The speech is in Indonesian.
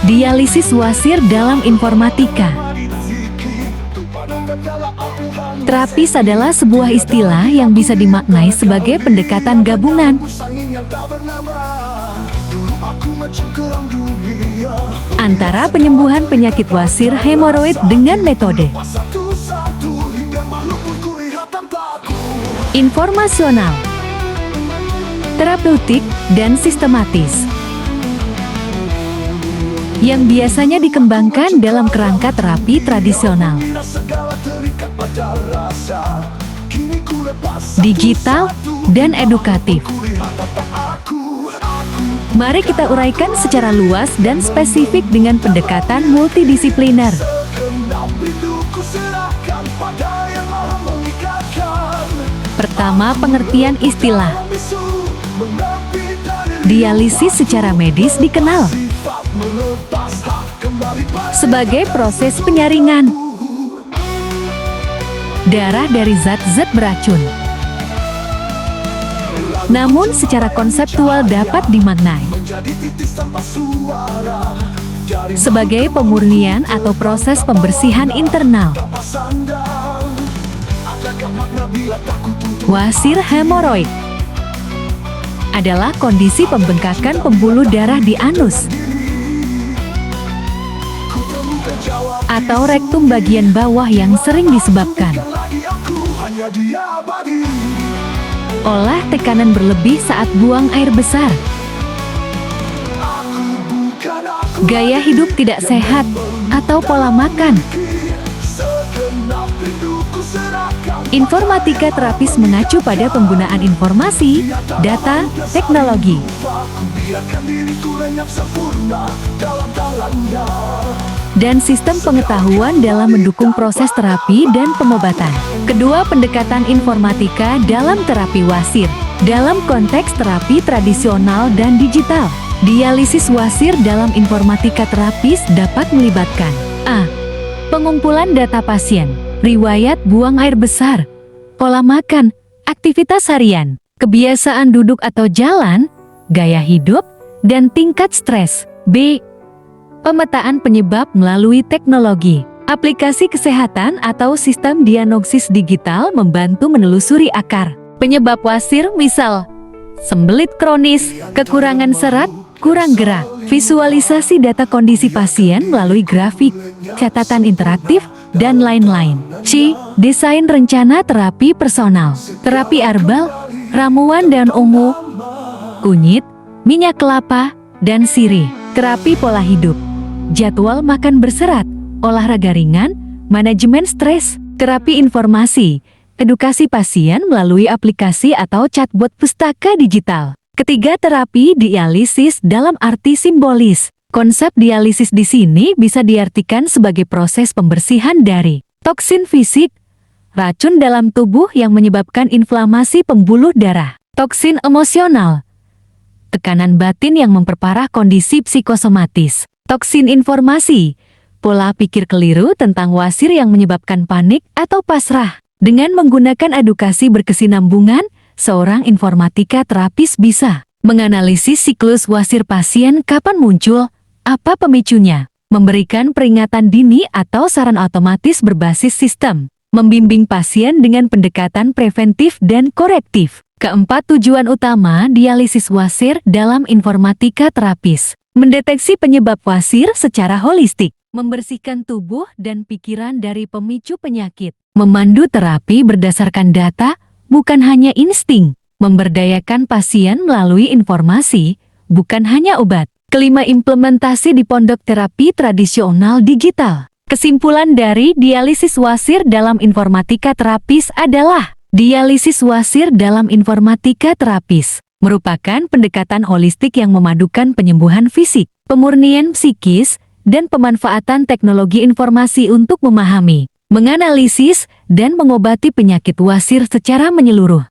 Dialisis wasir dalam informatika. Terapis adalah sebuah istilah yang bisa dimaknai sebagai pendekatan gabungan antara penyembuhan penyakit wasir hemoroid dengan metode informasional, terapeutik, dan sistematis yang biasanya dikembangkan dalam kerangka terapi tradisional, digital, dan edukatif. Mari kita uraikan secara luas dan spesifik dengan pendekatan multidisipliner. Pertama, pengertian istilah. Dialisis secara medis dikenal sebagai proses penyaringan darah dari zat-zat beracun. Namun secara konseptual dapat dimaknai sebagai pemurnian atau proses pembersihan internal. Wasir hemoroid adalah kondisi pembengkakan pembuluh darah di anus atau rektum bagian bawah yang sering disebabkan oleh tekanan berlebih saat buang air besar, gaya hidup tidak sehat, atau pola makan. Informatika terapis mengacu pada penggunaan informasi, data, teknologi, dan sistem pengetahuan dalam mendukung proses terapi dan pengobatan. Kedua, pendekatan informatika dalam terapi wasir. Dalam konteks terapi tradisional dan digital, dialisis wasir dalam informatika terapis dapat melibatkan a. Pengumpulan data pasien, riwayat buang air besar, pola makan, aktivitas harian, kebiasaan duduk atau jalan, gaya hidup, dan tingkat stres. B. Pemetaan penyebab melalui teknologi. Aplikasi kesehatan atau sistem diagnosis digital membantu menelusuri akar penyebab wasir, misal sembelit kronis, kekurangan serat, kurang gerak. Visualisasi data kondisi pasien melalui grafik, catatan interaktif, dan lain-lain. C. Desain rencana terapi personal. Terapi herbal, ramuan dan ungu, kunyit, minyak kelapa, dan sirih. Terapi pola hidup, jadwal makan berserat, olahraga ringan, manajemen stres. Terapi informasi, edukasi pasien melalui aplikasi atau chatbot pustaka digital. Ketiga, terapi dialisis dalam arti simbolis. Konsep dialisis di sini bisa diartikan sebagai proses pembersihan dari toksin fisik, racun dalam tubuh yang menyebabkan inflamasi pembuluh darah, toksin emosional, tekanan batin yang memperparah kondisi psikosomatis, toksin informasi, pola pikir keliru tentang wasir yang menyebabkan panik atau pasrah. Dengan menggunakan edukasi berkesinambungan, seorang informatika terapis bisa menganalisis siklus wasir pasien, kapan muncul, apa pemicunya, memberikan peringatan dini atau saran otomatis berbasis sistem, membimbing pasien dengan pendekatan preventif dan korektif. Keempat, tujuan utama dialisis wasir dalam informatika terapis: mendeteksi penyebab wasir secara holistik, membersihkan tubuh dan pikiran dari pemicu penyakit, memandu terapi berdasarkan data, bukan hanya insting, memberdayakan pasien melalui informasi, bukan hanya obat. Kelima, implementasi di pondok terapi tradisional digital. Kesimpulan dari dialisis wasir dalam informatika terapis adalah, dialisis wasir dalam informatika terapis merupakan pendekatan holistik yang memadukan penyembuhan fisik, pemurnian psikis, dan pemanfaatan teknologi informasi untuk memahami, menganalisis, dan mengobati penyakit wasir secara menyeluruh.